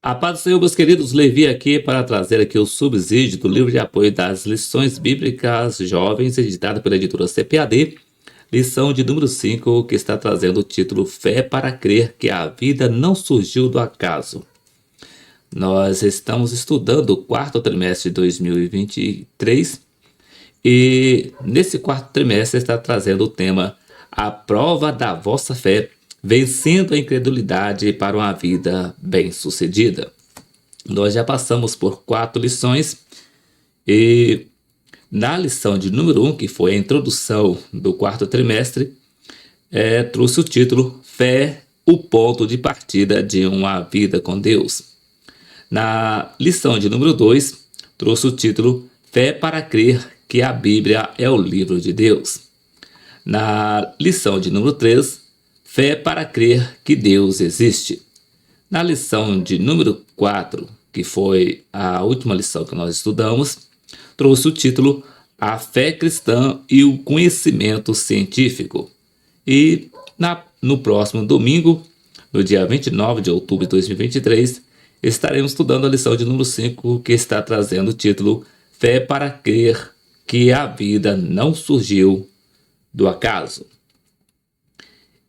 A paz do Senhor, meus queridos, Levi aqui para trazer aqui o subsídio do livro de apoio das lições bíblicas jovens, editado pela editora CPAD, lição de número 5, que está trazendo o título Fé para Crer que a Vida Não Surgiu do Acaso. Nós estamos estudando o quarto trimestre de 2023 e nesse quarto trimestre está trazendo o tema A Prova da Vossa Fé, vencendo a incredulidade para uma vida bem-sucedida. Nós já passamos por 4 lições e na lição de número 1, que foi a introdução do quarto trimestre, trouxe o título Fé, o ponto de partida de uma vida com Deus. Na lição de número 2, trouxe o título Fé para Crer que a Bíblia é o livro de Deus. Na lição de número 3, Fé para crer que Deus existe. Na lição de número 4, que foi a última lição que nós estudamos, trouxe o título A Fé Cristã e o Conhecimento Científico. E no próximo domingo, no dia 29 de outubro de 2023, estaremos estudando a lição de número 5, que está trazendo o título Fé para crer que a vida não surgiu do acaso.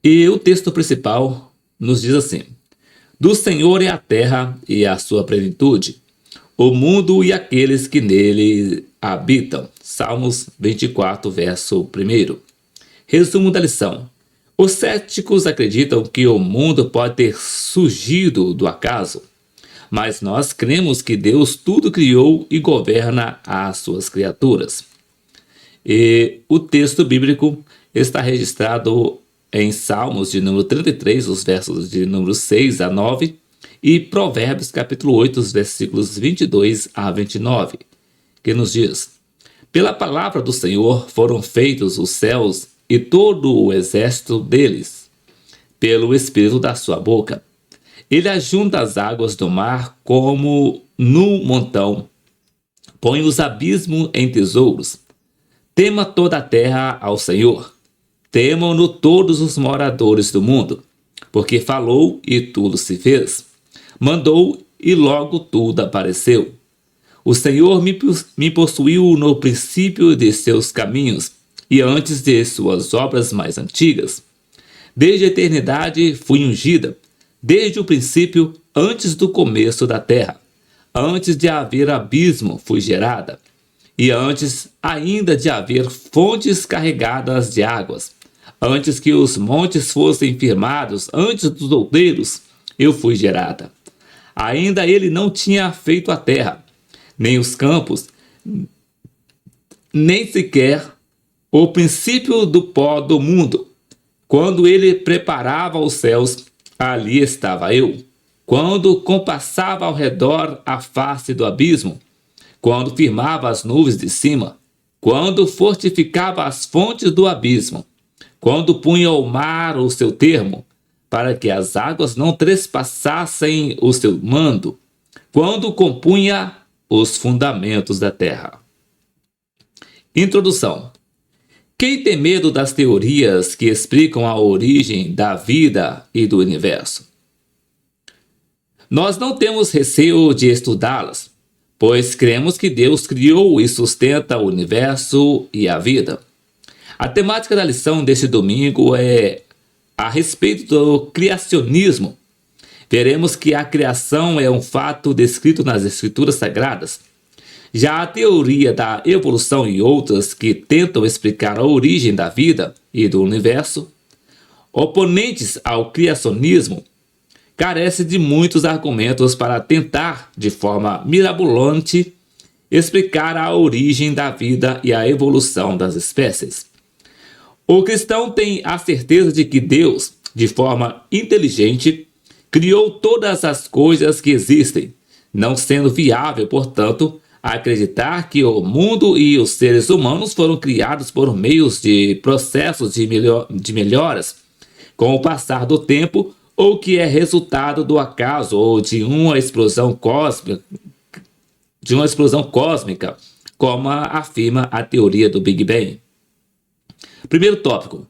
E o texto principal nos diz assim: Do Senhor é a terra e a sua plenitude, o mundo e aqueles que nele habitam. Salmos 24, verso 1. Resumo da lição. Os céticos acreditam que o mundo pode ter surgido do acaso, mas nós cremos que Deus tudo criou e governa as suas criaturas. E o texto bíblico está registrado em Salmos de número 33, os versos de número 6 a 9, e Provérbios capítulo 8, os versículos 22 a 29, que nos diz: Pela palavra do Senhor foram feitos os céus e todo o exército deles, pelo espírito da sua boca. Ele ajunta as águas do mar como no montão, põe os abismos em tesouros. Tema toda a terra ao Senhor. Temam-no todos os moradores do mundo, porque falou e tudo se fez. Mandou e logo tudo apareceu. O Senhor me possuiu no princípio de seus caminhos e antes de suas obras mais antigas. Desde a eternidade fui ungida, desde o princípio, antes do começo da terra. Antes de haver abismo fui gerada, e antes ainda de haver fontes carregadas de águas. Antes que os montes fossem firmados, antes dos outeiros, eu fui gerada. Ainda ele não tinha feito a terra, nem os campos, nem sequer o princípio do pó do mundo. Quando ele preparava os céus, ali estava eu. Quando compassava ao redor a face do abismo, quando firmava as nuvens de cima, quando fortificava as fontes do abismo, quando punha ao mar o seu termo, para que as águas não trespassassem o seu mando, quando compunha os fundamentos da terra. Introdução. Quem tem medo das teorias que explicam a origem da vida e do universo? Nós não temos receio de estudá-las, pois cremos que Deus criou e sustenta o universo e a vida. A temática da lição deste domingo é a respeito do criacionismo. Veremos que a criação é um fato descrito nas Escrituras Sagradas. Já a teoria da evolução e outras que tentam explicar a origem da vida e do universo, oponentes ao criacionismo, carece de muitos argumentos para tentar, de forma mirabolante, explicar a origem da vida e a evolução das espécies. O cristão tem a certeza de que Deus, de forma inteligente, criou todas as coisas que existem, não sendo viável, portanto, acreditar que o mundo e os seres humanos foram criados por meio de processos de melhoras com o passar do tempo, ou que é resultado do acaso ou de uma explosão cósmica, como afirma a teoria do Big Bang. Primeiro tópico,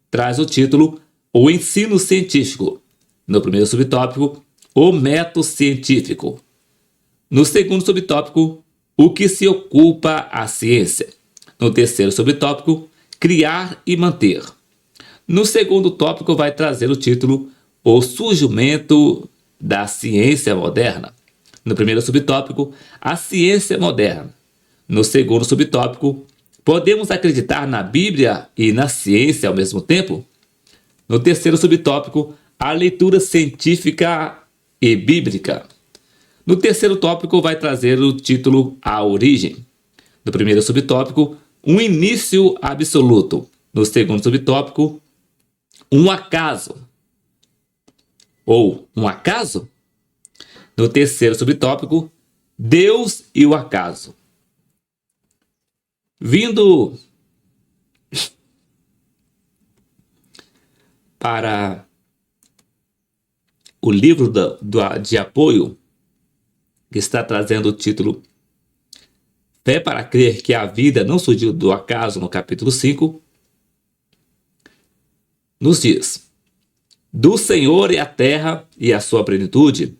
traz o título O Ensino Científico. No primeiro subtópico, o método científico. No segundo subtópico, o que se ocupa a ciência. No terceiro subtópico, criar e manter. No segundo tópico vai trazer o título O surgimento da ciência moderna. No primeiro subtópico, a ciência moderna. No segundo subtópico, podemos acreditar na Bíblia e na ciência ao mesmo tempo? No terceiro subtópico, a leitura científica e bíblica. No terceiro tópico vai trazer o título A Origem. No primeiro subtópico, um início absoluto. No segundo subtópico, um acaso. Ou um acaso? No terceiro subtópico, Deus e o acaso. Vindo para o livro de apoio, que está trazendo o título Fé para crer que a vida não surgiu do acaso, no capítulo 5, nos diz: do Senhor é a terra e a sua plenitude,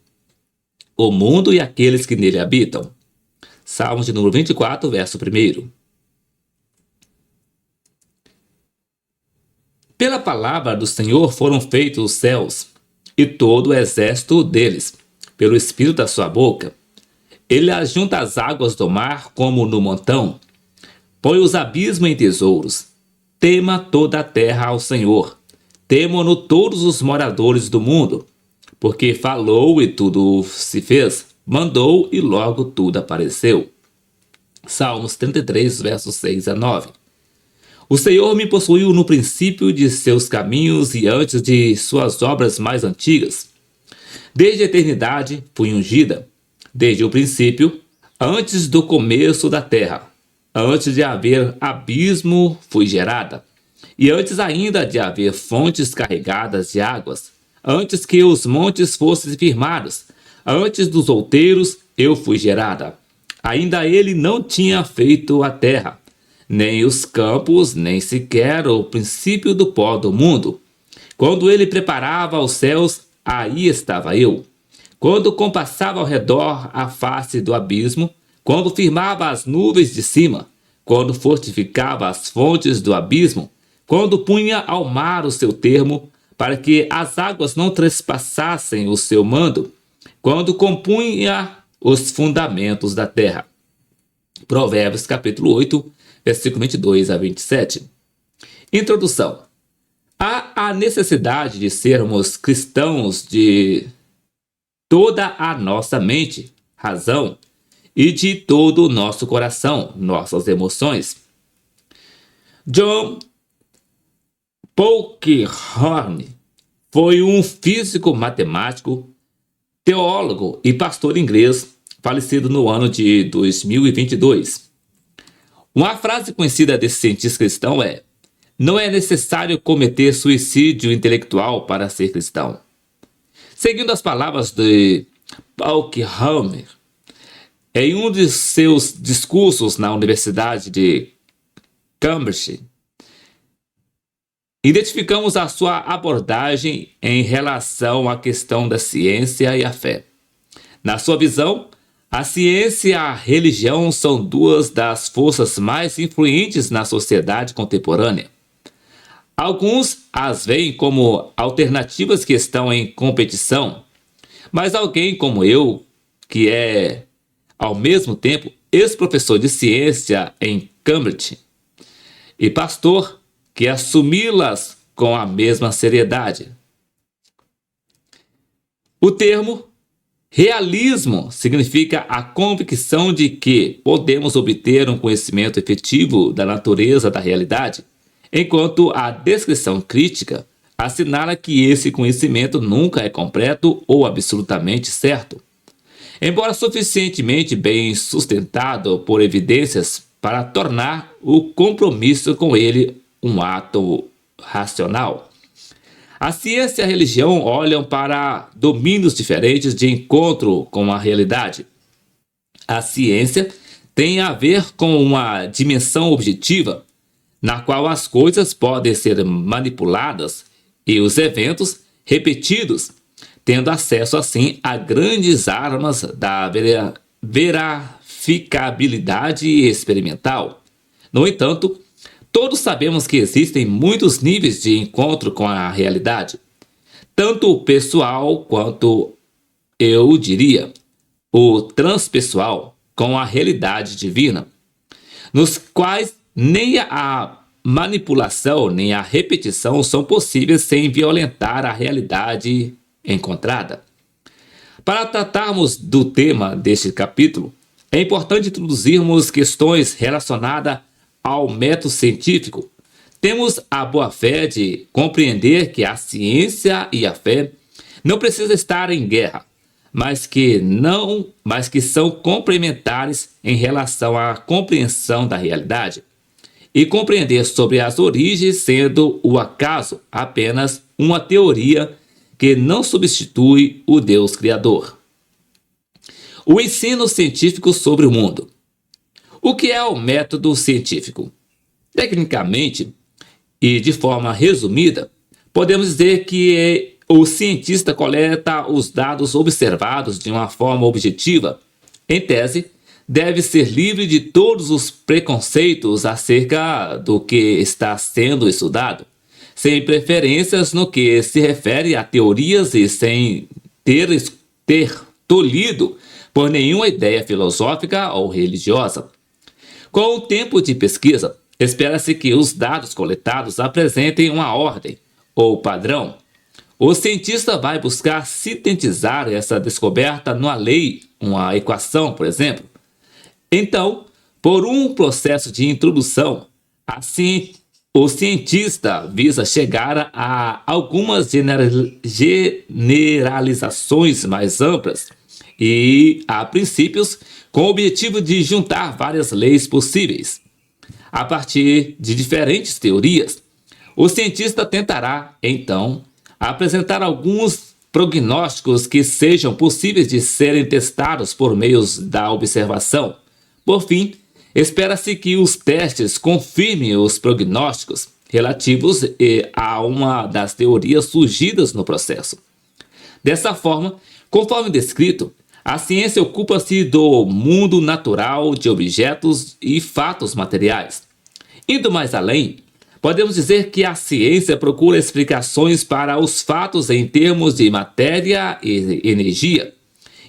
o mundo e aqueles que nele habitam. Salmos de número 24, verso 1. Pela palavra do Senhor foram feitos os céus e todo o exército deles, pelo espírito da sua boca. Ele ajunta as águas do mar como no montão, põe os abismos em tesouros. Tema toda a terra ao Senhor, temam-no todos os moradores do mundo, porque falou e tudo se fez, mandou e logo tudo apareceu. Salmos 33, versos 6 a 9. O Senhor me possuiu no princípio de seus caminhos e antes de suas obras mais antigas. Desde a eternidade fui ungida, desde o princípio, antes do começo da terra. Antes de haver abismo fui gerada, e antes ainda de haver fontes carregadas de águas, antes que os montes fossem firmados, antes dos outeiros eu fui gerada. Ainda ele não tinha feito a terra, nem os campos, nem sequer o princípio do pó do mundo. Quando ele preparava os céus, aí estava eu. Quando compassava ao redor a face do abismo, quando firmava as nuvens de cima, quando fortificava as fontes do abismo, quando punha ao mar o seu termo, para que as águas não trespassassem o seu mando, quando compunha os fundamentos da terra. Provérbios capítulo 8, versículo 22 a 27. Introdução. Há a necessidade de sermos cristãos de toda a nossa mente, razão, e de todo o nosso coração, nossas emoções. John Polkinghorne foi um físico matemático, teólogo e pastor inglês, falecido no ano de 2022. Uma frase conhecida desse cientista cristão é: não é necessário cometer suicídio intelectual para ser cristão. Seguindo as palavras de Polkinghorne, em um de seus discursos na Universidade de Cambridge, identificamos a sua abordagem em relação à questão da ciência e a fé. Na sua visão, a ciência e a religião são duas das forças mais influentes na sociedade contemporânea. Alguns as veem como alternativas que estão em competição, mas alguém como eu, que é, ao mesmo tempo, ex-professor de ciência em Cambridge e pastor, que assumi-las com a mesma seriedade. O termo realismo significa a convicção de que podemos obter um conhecimento efetivo da natureza da realidade, enquanto a descrição crítica assinala que esse conhecimento nunca é completo ou absolutamente certo, embora suficientemente bem sustentado por evidências para tornar o compromisso com ele um ato racional. A ciência e a religião olham para domínios diferentes de encontro com a realidade. A ciência tem a ver com uma dimensão objetiva, na qual as coisas podem ser manipuladas e os eventos repetidos, tendo acesso assim a grandes armas da verificabilidade experimental. No entanto, todos sabemos que existem muitos níveis de encontro com a realidade, tanto o pessoal quanto, eu diria, o transpessoal, com a realidade divina, nos quais nem a manipulação nem a repetição são possíveis sem violentar a realidade encontrada. Para tratarmos do tema deste capítulo, é importante introduzirmos questões relacionadas ao método científico. Temos a boa-fé de compreender que a ciência e a fé não precisam estar em guerra, mas que são complementares em relação à compreensão da realidade, e compreender sobre as origens, sendo o acaso apenas uma teoria que não substitui o Deus Criador. O ensino científico sobre o mundo. O que é o método científico? Tecnicamente, e de forma resumida, podemos dizer que o cientista coleta os dados observados de uma forma objetiva. Em tese, deve ser livre de todos os preconceitos acerca do que está sendo estudado, sem preferências no que se refere a teorias e sem ter tolhido por nenhuma ideia filosófica ou religiosa. Com o tempo de pesquisa, espera-se que os dados coletados apresentem uma ordem ou padrão. O cientista vai buscar sintetizar essa descoberta numa lei, uma equação, por exemplo. Então, por um processo de introdução, assim, o cientista visa chegar a algumas generalizações mais amplas e a princípios com o objetivo de juntar várias leis possíveis. A partir de diferentes teorias, o cientista tentará, então, apresentar alguns prognósticos que sejam possíveis de serem testados por meio da observação. Por fim, espera-se que os testes confirmem os prognósticos relativos a uma das teorias surgidas no processo. Dessa forma, conforme descrito, a ciência ocupa-se do mundo natural de objetos e fatos materiais. Indo mais além, podemos dizer que a ciência procura explicações para os fatos em termos de matéria e energia.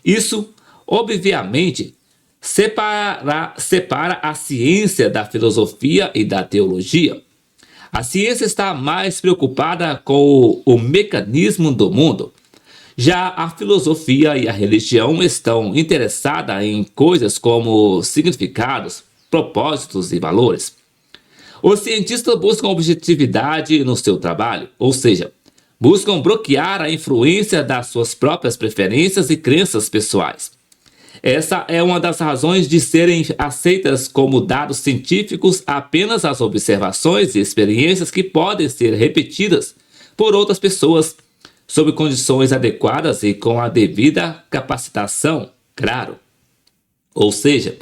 Isso, obviamente, separa a ciência da filosofia e da teologia. A ciência está mais preocupada com o mecanismo do mundo. Já a filosofia e a religião estão interessadas em coisas como significados, propósitos e valores. Os cientistas buscam objetividade no seu trabalho, ou seja, buscam bloquear a influência das suas próprias preferências e crenças pessoais. Essa é uma das razões de serem aceitas como dados científicos apenas as observações e experiências que podem ser repetidas por outras pessoas, sob condições adequadas e com a devida capacitação, claro. Ou seja,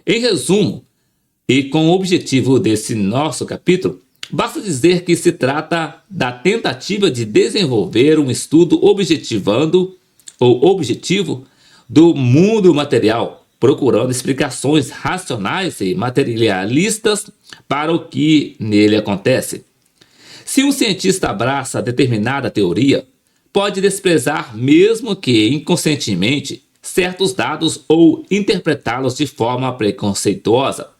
em resumo, e com o objetivo desse nosso capítulo, basta dizer que se trata da tentativa de desenvolver um estudo objetivo do mundo material, procurando explicações racionais e materialistas para o que nele acontece. Se um cientista abraça determinada teoria, pode desprezar, mesmo que inconscientemente, certos dados ou interpretá-los de forma preconceituosa.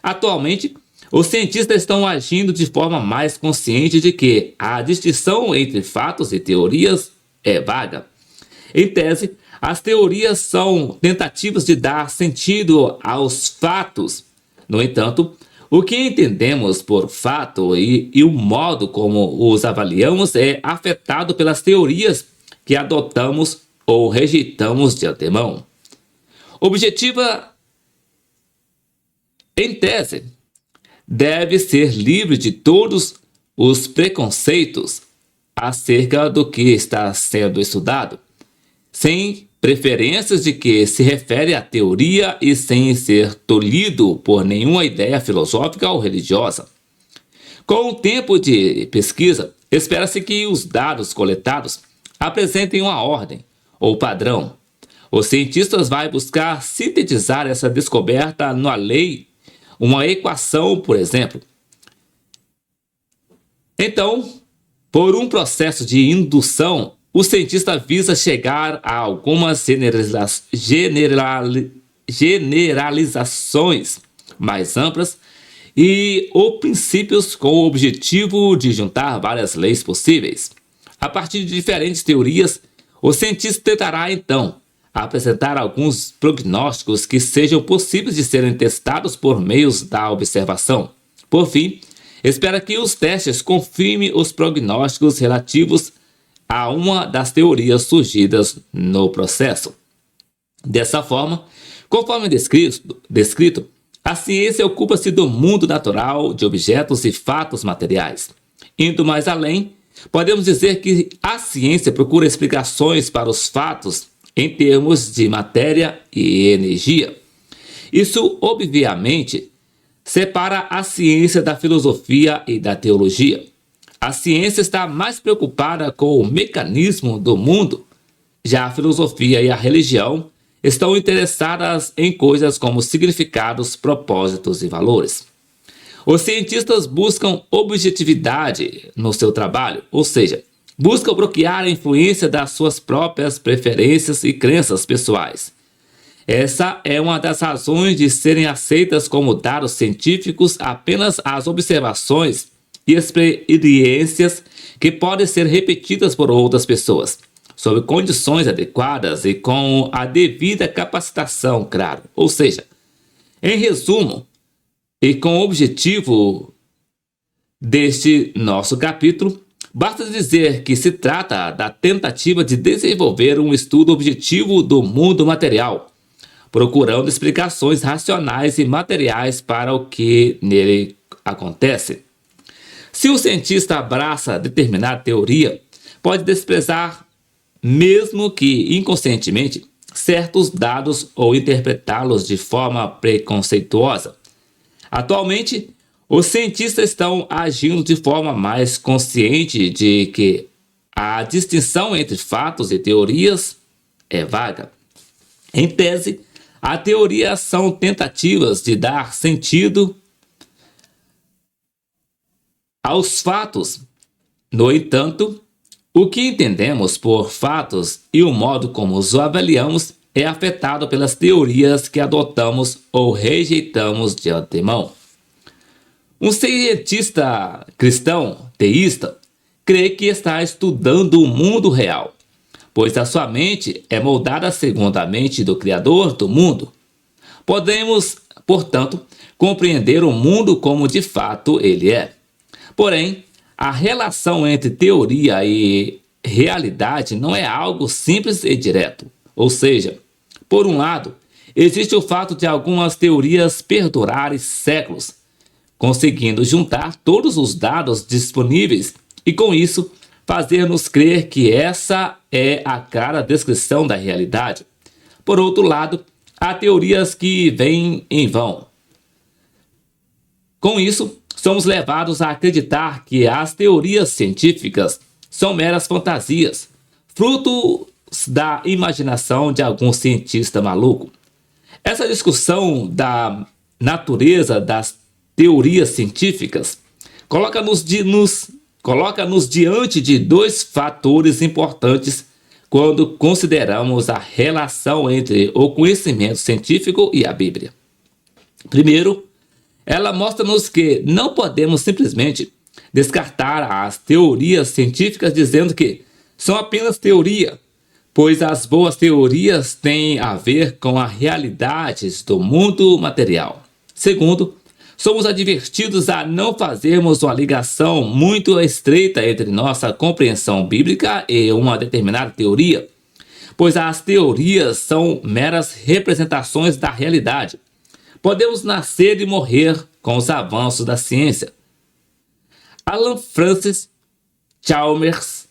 Atualmente, os cientistas estão agindo de forma mais consciente de que a distinção entre fatos e teorias é vaga. Em tese, as teorias são tentativas de dar sentido aos fatos. No entanto, o que entendemos por fato e o modo como os avaliamos é afetado pelas teorias que adotamos ou rejeitamos de antemão. Objetiva, em tese, deve ser livre de todos os preconceitos acerca do que está sendo estudado, sem preferências de que se refere à teoria e sem ser tolhido por nenhuma ideia filosófica ou religiosa. Com o tempo de pesquisa, espera-se que os dados coletados apresentem uma ordem ou padrão. Os cientistas vão buscar sintetizar essa descoberta numa lei, uma equação, por exemplo. Então, por um processo de indução, o cientista visa chegar a algumas generalizações mais amplas ou princípios com o objetivo de juntar várias leis possíveis. A partir de diferentes teorias, o cientista tentará, então, apresentar alguns prognósticos que sejam possíveis de serem testados por meios da observação. Por fim, espera que os testes confirmem os prognósticos relativos a uma das teorias surgidas no processo. Dessa forma, conforme descrito, a ciência ocupa-se do mundo natural de objetos e fatos materiais. Indo mais além, podemos dizer que a ciência procura explicações para os fatos em termos de matéria e energia. Isso, obviamente, separa a ciência da filosofia e da teologia. A ciência está mais preocupada com o mecanismo do mundo, já a filosofia e a religião estão interessadas em coisas como significados, propósitos e valores. Os cientistas buscam objetividade no seu trabalho, ou seja, buscam bloquear a influência das suas próprias preferências e crenças pessoais. Essa é uma das razões de serem aceitas como dados científicos apenas as observações e experiências que podem ser repetidas por outras pessoas, sob condições adequadas e com a devida capacitação, claro. Ou seja, em resumo, e com o objetivo deste nosso capítulo, basta dizer que se trata da tentativa de desenvolver um estudo objetivo do mundo material, procurando explicações racionais e materiais para o que nele acontece. Se o cientista abraça determinada teoria, pode desprezar, mesmo que inconscientemente, certos dados ou interpretá-los de forma preconceituosa. Atualmente, os cientistas estão agindo de forma mais consciente de que a distinção entre fatos e teorias é vaga. Em tese, a teoria são tentativas de dar sentido aos fatos. No entanto, o que entendemos por fatos e o modo como os avaliamos é afetado pelas teorias que adotamos ou rejeitamos de antemão. Um cientista cristão, teísta, crê que está estudando o mundo real, pois a sua mente é moldada segundo a mente do Criador do mundo. Podemos, portanto, compreender o mundo como de fato ele é. Porém, a relação entre teoria e realidade não é algo simples e direto. Ou seja, por um lado, existe o fato de algumas teorias perdurarem séculos, conseguindo juntar todos os dados disponíveis e, com isso, fazer-nos crer que essa é a clara descrição da realidade. Por outro lado, há teorias que vêm em vão. Com isso, somos levados a acreditar que as teorias científicas são meras fantasias, fruto da imaginação de algum cientista maluco. Essa discussão da natureza das teorias científicas coloca-nos diante de dois fatores importantes quando consideramos a relação entre o conhecimento científico e a Bíblia. Primeiro, ela mostra-nos que não podemos simplesmente descartar as teorias científicas dizendo que são apenas teoria, pois as boas teorias têm a ver com as realidades do mundo material. Segundo, somos advertidos a não fazermos uma ligação muito estreita entre nossa compreensão bíblica e uma determinada teoria, pois as teorias são meras representações da realidade. Podemos nascer e morrer com os avanços da ciência. Alan Francis Chalmers,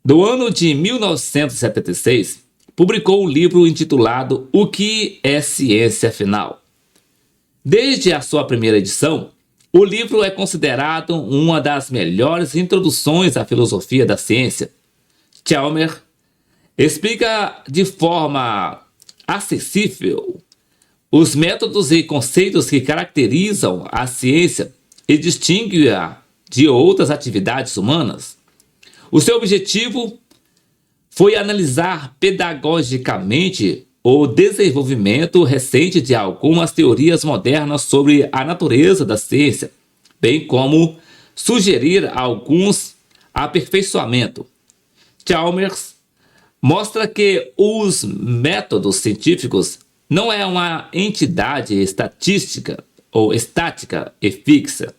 do ano de 1976, publicou um livro intitulado O que é Ciência Afinal? Desde a sua primeira edição, o livro é considerado uma das melhores introduções à filosofia da ciência. Chalmers explica de forma acessível os métodos e conceitos que caracterizam a ciência e distingue-a de outras atividades humanas. O seu objetivo foi analisar pedagogicamente o desenvolvimento recente de algumas teorias modernas sobre a natureza da ciência, bem como sugerir alguns aperfeiçoamentos. Chalmers mostra que os métodos científicos não é uma entidade estatística ou estática e fixa,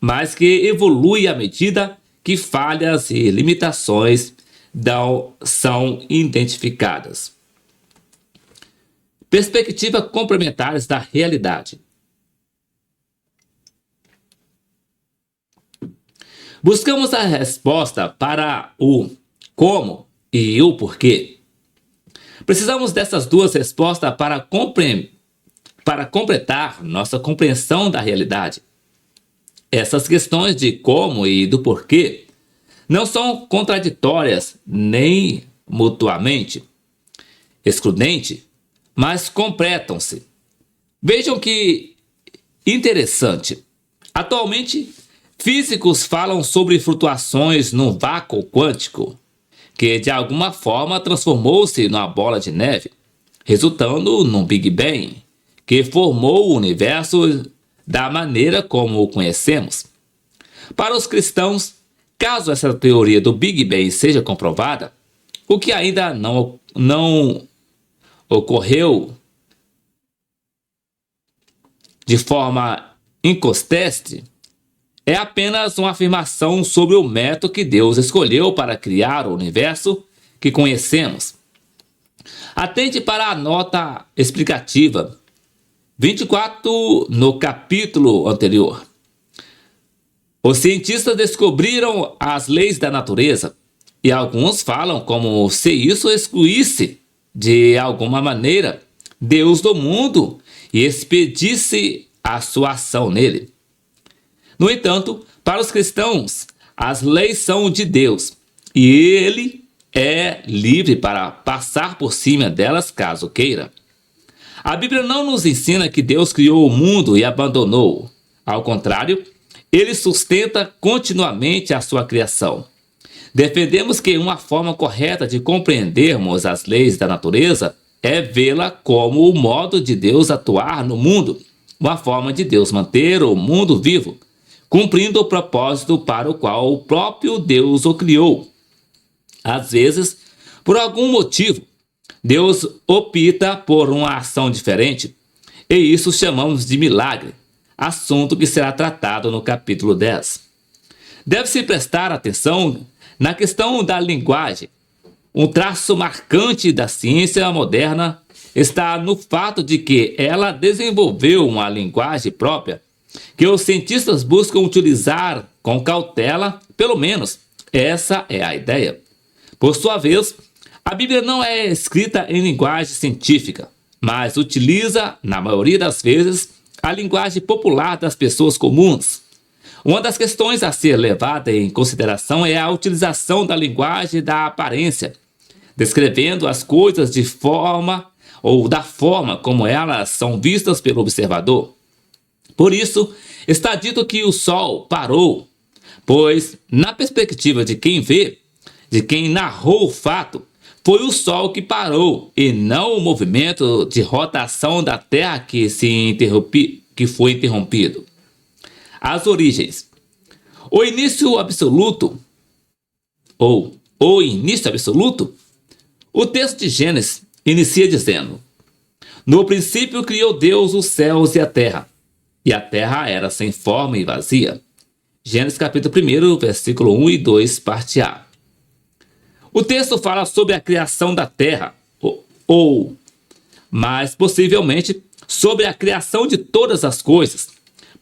mas que evolui à medida que falhas e limitações são identificadas. Perspectivas complementares da realidade. Buscamos a resposta para o como e o porquê. Precisamos dessas duas respostas para completar nossa compreensão da realidade. Essas questões de como e do porquê não são contraditórias nem mutuamente excludentes, mas completam-se. Vejam que interessante. Atualmente, físicos falam sobre flutuações no vácuo quântico, que de alguma forma transformou-se numa bola de neve, resultando num Big Bang, que formou o universo da maneira como o conhecemos. Para os cristãos, caso essa teoria do Big Bang seja comprovada, o que ainda não ocorreu de forma inconteste, é apenas uma afirmação sobre o método que Deus escolheu para criar o universo que conhecemos. Atente para a nota explicativa 24 no capítulo anterior. Os cientistas descobriram as leis da natureza e alguns falam como se isso excluísse, de alguma maneira, Deus do mundo e expedisse a sua ação nele. No entanto, para os cristãos, as leis são de Deus e ele é livre para passar por cima delas caso queira. A Bíblia não nos ensina que Deus criou o mundo e abandonou-o. Ao contrário, ele sustenta continuamente a sua criação. Defendemos que uma forma correta de compreendermos as leis da natureza é vê-la como o modo de Deus atuar no mundo, uma forma de Deus manter o mundo vivo, cumprindo o propósito para o qual o próprio Deus o criou. Às vezes, por algum motivo, Deus opta por uma ação diferente, e isso chamamos de milagre, assunto que será tratado no capítulo 10. Deve-se prestar atenção na questão da linguagem. Um traço marcante da ciência moderna está no fato de que ela desenvolveu uma linguagem própria que os cientistas buscam utilizar com cautela, pelo menos essa é a ideia. Por sua vez, a Bíblia não é escrita em linguagem científica, mas utiliza, na maioria das vezes, a linguagem popular das pessoas comuns. Uma das questões a ser levada em consideração é a utilização da linguagem da aparência, descrevendo as coisas de forma ou da forma como elas são vistas pelo observador. Por isso, está dito que o Sol parou, pois, na perspectiva de quem vê, de quem narrou o fato, foi o Sol que parou e não o movimento de rotação da Terra que foi interrompido. As origens. O início absoluto, o texto de Gênesis inicia dizendo: no princípio criou Deus os céus e a terra era sem forma e vazia. Gênesis capítulo 1, versículo 1 e 2, parte A. O texto fala sobre a criação da terra, ou mais possivelmente, sobre a criação de todas as coisas,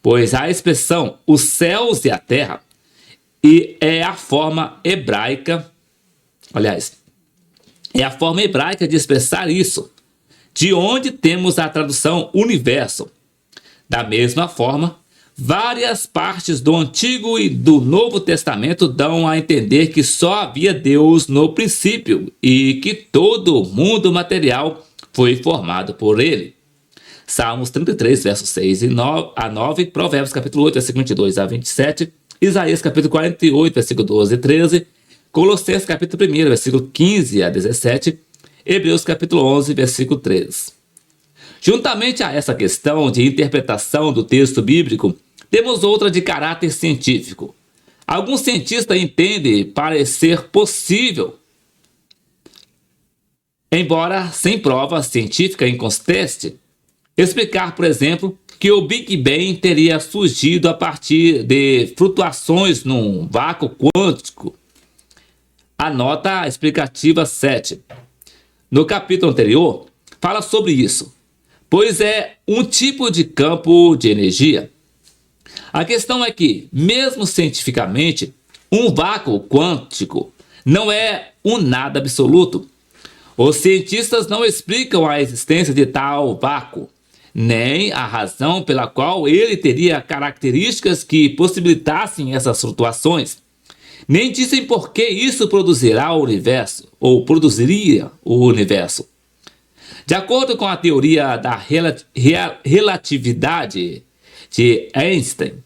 pois a expressão os céus e a terra é a forma hebraica, de expressar isso, de onde temos a tradução universo. Da mesma forma, Várias partes do Antigo e do Novo Testamento dão a entender que só havia Deus no princípio e que todo o mundo material foi formado por ele. Salmos 33, versos 6 a 9, Provérbios capítulo 8, versículo 22 a 27, Isaías capítulo 48, versículo 12 e 13, Colossenses capítulo 1, versículo 15 a 17, Hebreus capítulo 11, versículo 13. Juntamente a essa questão de interpretação do texto bíblico, temos outra de caráter científico. Alguns cientistas entendem parecer possível, embora sem prova científica inconsistente, explicar, por exemplo, que o Big Bang teria surgido a partir de flutuações num vácuo quântico. A nota explicativa 7. No capítulo anterior, fala sobre isso, pois é um tipo de campo de energia. A questão é que, mesmo cientificamente, um vácuo quântico não é um nada absoluto. Os cientistas não explicam a existência de tal vácuo, nem a razão pela qual ele teria características que possibilitassem essas flutuações, nem dizem por que isso produzirá o universo, ou produziria o universo. De acordo com a teoria da relatividade de Einstein,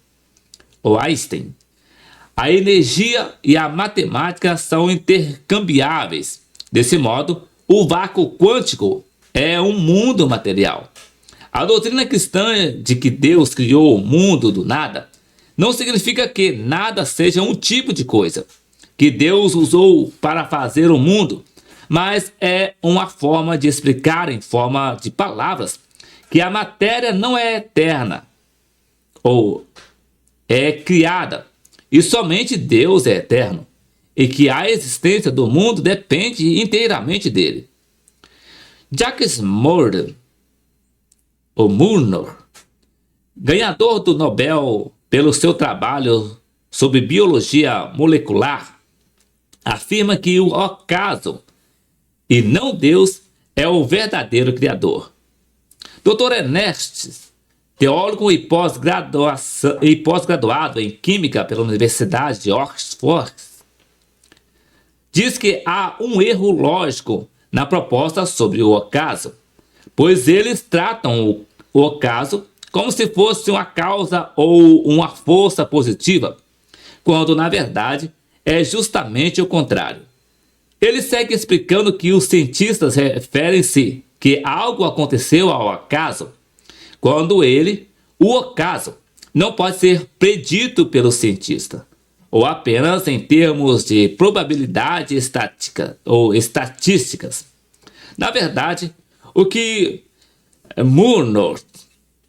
a energia e a matemática são intercambiáveis. Desse modo, o vácuo quântico é um mundo material. A doutrina cristã de que Deus criou o mundo do nada não significa que nada seja um tipo de coisa que Deus usou para fazer o mundo, mas é uma forma de explicar em forma de palavras que a matéria não é eterna ou é criada e somente Deus é eterno e que a existência do mundo depende inteiramente dele. Jacques Murnau, ganhador do Nobel pelo seu trabalho sobre biologia molecular, afirma que o acaso e não Deus é o verdadeiro criador. Dr. Ernest, teólogo e pós-graduado em Química pela Universidade de Oxford, diz que há um erro lógico na proposta sobre o acaso, pois eles tratam o acaso como se fosse uma causa ou uma força positiva, quando na verdade é justamente o contrário. Ele segue explicando que os cientistas referem-se que algo aconteceu ao acaso, quando o acaso, não pode ser predito pelo cientista, ou apenas em termos de probabilidade estática ou estatísticas. Na verdade, o que Murnau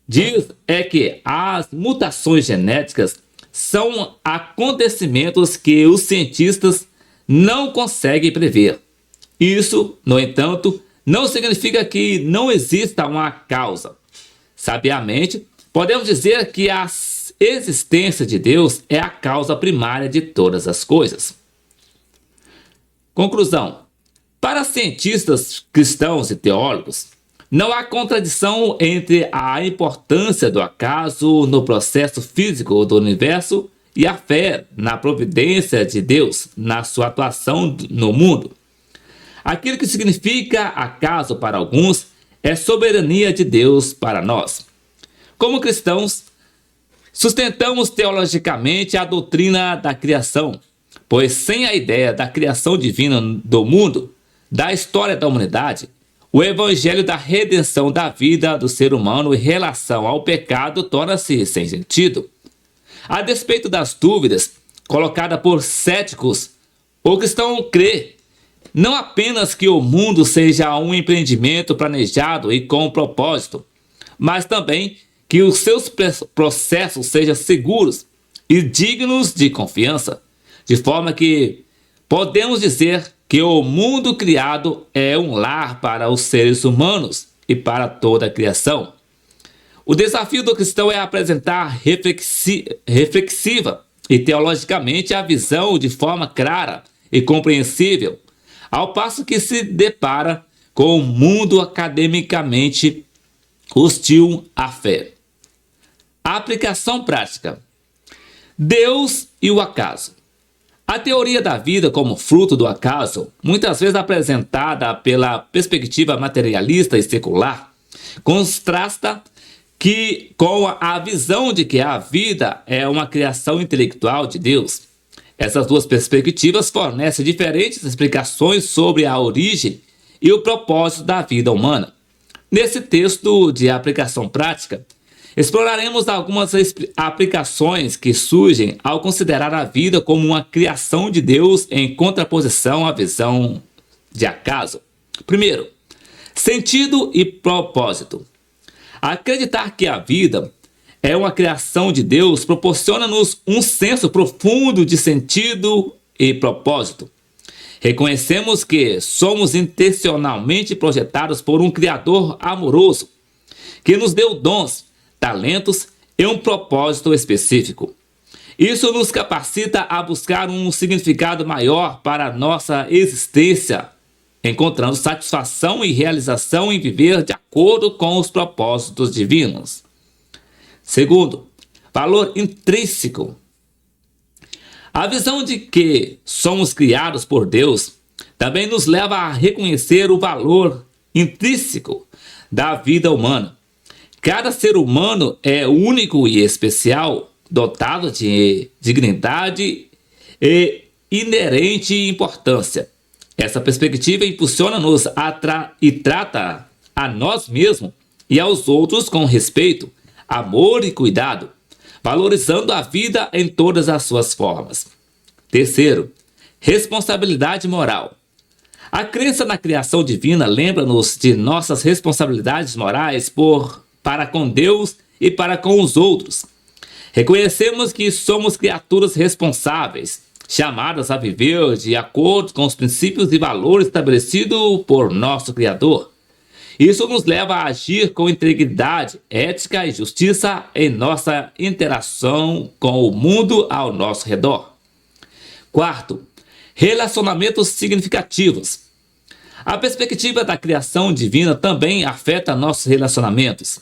diz é que as mutações genéticas são acontecimentos que os cientistas não conseguem prever. Isso, no entanto, não significa que não exista uma causa. Sabiamente, podemos dizer que a existência de Deus é a causa primária de todas as coisas. Conclusão: para cientistas cristãos e teólogos, não há contradição entre a importância do acaso no processo físico do universo e a fé na providência de Deus na sua atuação no mundo. Aquilo que significa acaso para alguns é soberania de Deus para nós. Como cristãos, sustentamos teologicamente a doutrina da criação, pois sem a ideia da criação divina do mundo, da história da humanidade, o evangelho da redenção da vida do ser humano em relação ao pecado torna-se sem sentido. A despeito das dúvidas colocadas por céticos, o cristão crê não apenas que o mundo seja um empreendimento planejado e com propósito, mas também que os seus processos sejam seguros e dignos de confiança, de forma que podemos dizer que o mundo criado é um lar para os seres humanos e para toda a criação. O desafio do cristão é apresentar reflexiva e teologicamente a visão de forma clara e compreensível, ao passo que se depara com um mundo academicamente hostil à fé. Aplicação prática. Deus e o acaso. A teoria da vida como fruto do acaso, muitas vezes apresentada pela perspectiva materialista e secular, contrasta com a visão de que a vida é uma criação intelectual de Deus. Essas duas perspectivas fornecem diferentes explicações sobre a origem e o propósito da vida humana. Nesse texto de aplicação prática, exploraremos algumas aplicações que surgem ao considerar a vida como uma criação de Deus em contraposição à visão de acaso. Primeiro, sentido e propósito. Acreditar que a vida é uma criação de Deus proporciona-nos um senso profundo de sentido e propósito. Reconhecemos que somos intencionalmente projetados por um Criador amoroso, que nos deu dons, talentos e um propósito específico. Isso nos capacita a buscar um significado maior para a nossa existência, encontrando satisfação e realização em viver de acordo com os propósitos divinos. Segundo, valor intrínseco. A visão de que somos criados por Deus também nos leva a reconhecer o valor intrínseco da vida humana. Cada ser humano é único e especial, dotado de dignidade e inerente importância. Essa perspectiva impulsiona-nos e trata a nós mesmos e aos outros com respeito, amor e cuidado, valorizando a vida em todas as suas formas. Terceiro, responsabilidade moral. A crença na criação divina lembra-nos de nossas responsabilidades morais para com Deus e para com os outros. Reconhecemos que somos criaturas responsáveis, chamadas a viver de acordo com os princípios e valores estabelecidos por nosso Criador. Isso nos leva a agir com integridade, ética e justiça em nossa interação com o mundo ao nosso redor. Quarto, relacionamentos significativos. A perspectiva da criação divina também afeta nossos relacionamentos.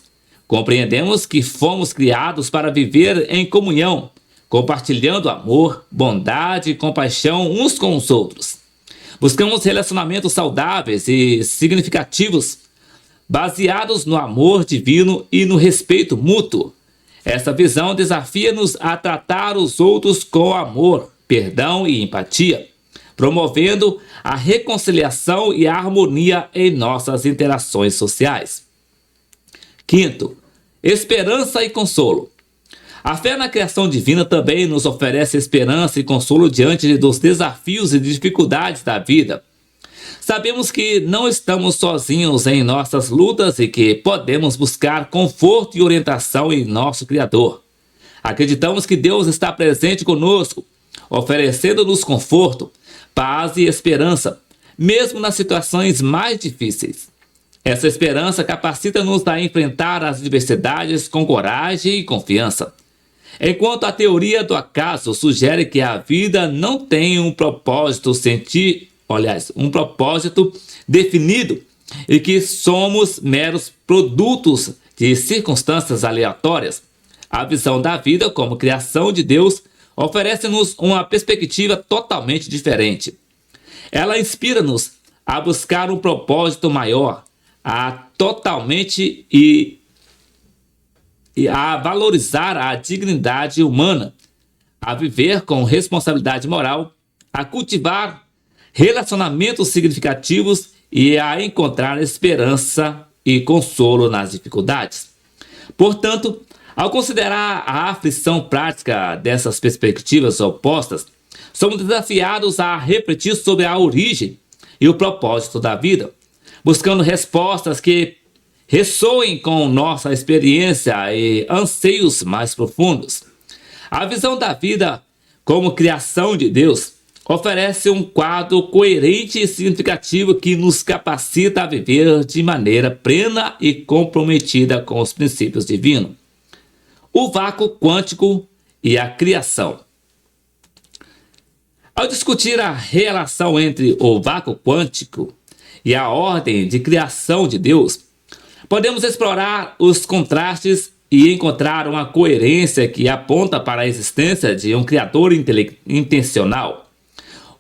Compreendemos que fomos criados para viver em comunhão, compartilhando amor, bondade e compaixão uns com os outros. Buscamos relacionamentos saudáveis e significativos, baseados no amor divino e no respeito mútuo. Essa visão desafia-nos a tratar os outros com amor, perdão e empatia, promovendo a reconciliação e a harmonia em nossas interações sociais. Quinto, esperança e consolo. A fé na criação divina também nos oferece esperança e consolo diante dos desafios e dificuldades da vida. Sabemos que não estamos sozinhos em nossas lutas e que podemos buscar conforto e orientação em nosso Criador. Acreditamos que Deus está presente conosco, oferecendo-nos conforto, paz e esperança, mesmo nas situações mais difíceis. Essa esperança capacita-nos a enfrentar as adversidades com coragem e confiança. Enquanto a teoria do acaso sugere que a vida não tem um propósito definido e que somos meros produtos de circunstâncias aleatórias, a visão da vida como criação de Deus oferece-nos uma perspectiva totalmente diferente. Ela inspira-nos a buscar um propósito maior, a valorizar a dignidade humana, a viver com responsabilidade moral, a cultivar relacionamentos significativos e a encontrar esperança e consolo nas dificuldades. Portanto, ao considerar a aflição prática dessas perspectivas opostas, somos desafiados a refletir sobre a origem e o propósito da vida, buscando respostas que ressoem com nossa experiência e anseios mais profundos. A visão da vida como criação de Deus oferece um quadro coerente e significativo que nos capacita a viver de maneira plena e comprometida com os princípios divinos. O vácuo quântico e a criação. Ao discutir a relação entre o vácuo quântico e a ordem de criação de Deus, podemos explorar os contrastes e encontrar uma coerência que aponta para a existência de um criador intencional.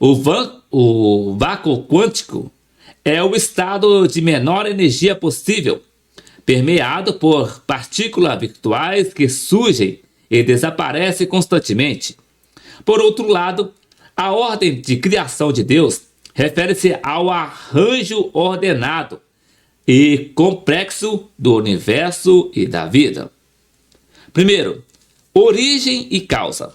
O vácuo quântico é o estado de menor energia possível, permeado por partículas virtuais que surgem e desaparecem constantemente. Por outro lado, a ordem de criação de Deus refere-se ao arranjo ordenado e complexo do universo e da vida. Primeiro, origem e causa.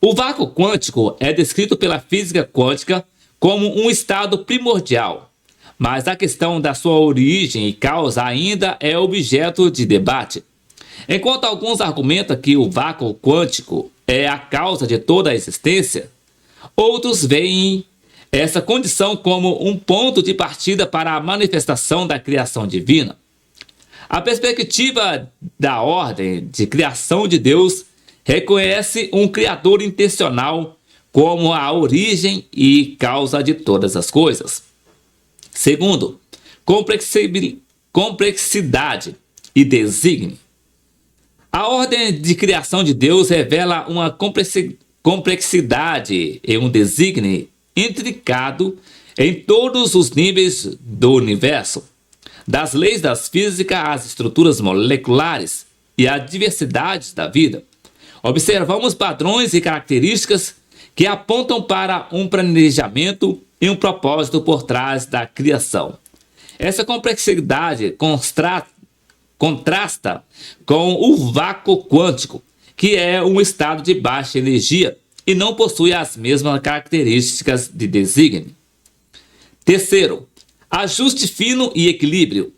O vácuo quântico é descrito pela física quântica como um estado primordial, mas a questão da sua origem e causa ainda é objeto de debate. Enquanto alguns argumentam que o vácuo quântico é a causa de toda a existência, outros veem essa condição como um ponto de partida para a manifestação da criação divina. A perspectiva da ordem de criação de Deus reconhece um Criador intencional como a origem e causa de todas as coisas. Segundo, complexidade e desígnio. A ordem de criação de Deus revela uma complexidade e um desígnio intricado em todos os níveis do universo, das leis da física às estruturas moleculares e à diversidade da vida. Observamos padrões e características que apontam para um planejamento e um propósito por trás da criação. Essa complexidade contrasta com o vácuo quântico, que é um estado de baixa energia e não possui as mesmas características de desígnio. Terceiro, ajuste fino e equilíbrio.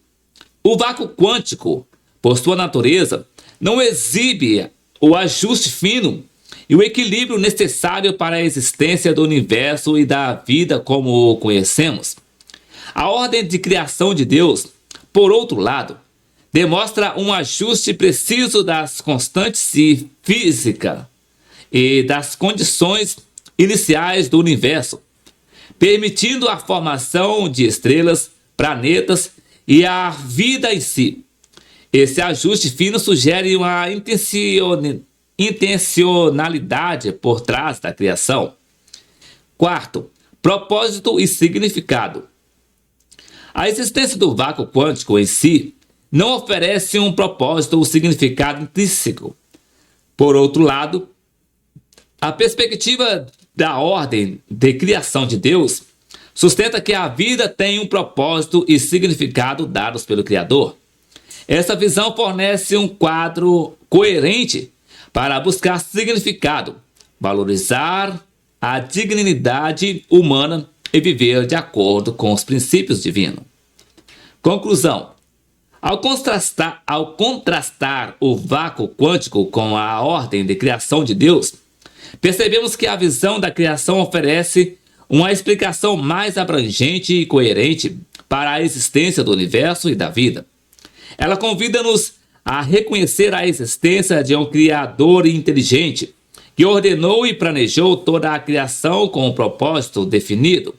O vácuo quântico, por sua natureza, não exibe o ajuste fino e o equilíbrio necessário para a existência do universo e da vida como o conhecemos. A ordem de criação de Deus, por outro lado, demonstra um ajuste preciso das constantes físicas e das condições iniciais do universo, permitindo a formação de estrelas, planetas e a vida em si. Esse ajuste fino sugere uma intencionalidade por trás da criação. Quarto, propósito e significado. A existência do vácuo quântico em si não oferece um propósito ou significado intrínseco. Por outro lado, a perspectiva da ordem de criação de Deus sustenta que a vida tem um propósito e significado dados pelo Criador. Essa visão fornece um quadro coerente para buscar significado, valorizar a dignidade humana e viver de acordo com os princípios divinos. Conclusão. Ao contrastar o vácuo quântico com a ordem de criação de Deus, percebemos que a visão da criação oferece uma explicação mais abrangente e coerente para a existência do universo e da vida. Ela convida-nos a reconhecer a existência de um Criador inteligente que ordenou e planejou toda a criação com um propósito definido.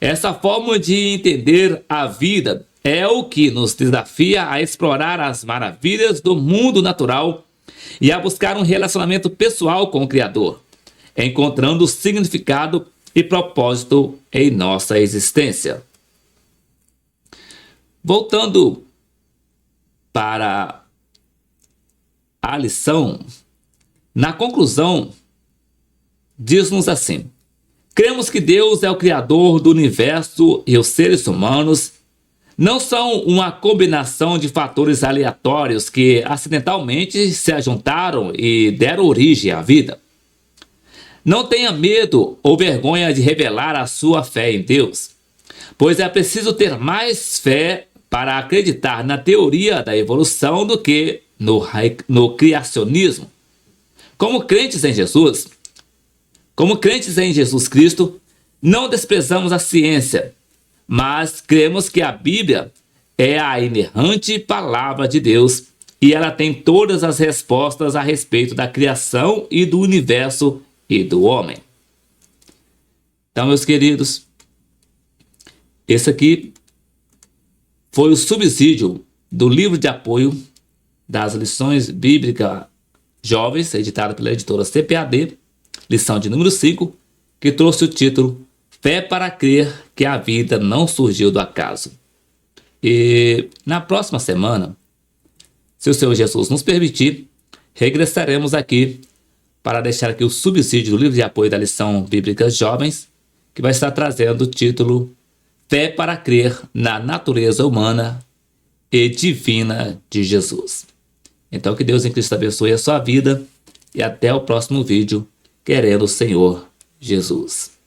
Essa forma de entender a vida é o que nos desafia a explorar as maravilhas do mundo natural e a buscar um relacionamento pessoal com o Criador, encontrando significado e propósito em nossa existência. Voltando para a lição, na conclusão, diz-nos assim: cremos que Deus é o Criador do universo e os seres humanos não são uma combinação de fatores aleatórios que acidentalmente se ajuntaram e deram origem à vida. Não tenha medo ou vergonha de revelar a sua fé em Deus, pois é preciso ter mais fé para acreditar na teoria da evolução do que no criacionismo. Como crentes em Jesus Cristo, não desprezamos a ciência, mas cremos que a Bíblia é a inerrante palavra de Deus e ela tem todas as respostas a respeito da criação e do universo e do homem. Então, meus queridos, esse aqui foi o subsídio do livro de apoio das lições bíblicas jovens, editada pela editora CPAD, lição de número 5, que trouxe o título Fé para crer que a vida não surgiu do acaso. E na próxima semana, se o Senhor Jesus nos permitir, regressaremos aqui para deixar aqui o subsídio do livro de apoio da lição bíblica jovens, que vai estar trazendo o título Fé para crer na natureza humana e divina de Jesus. Então que Deus em Cristo abençoe a sua vida e até o próximo vídeo, querendo o Senhor Jesus.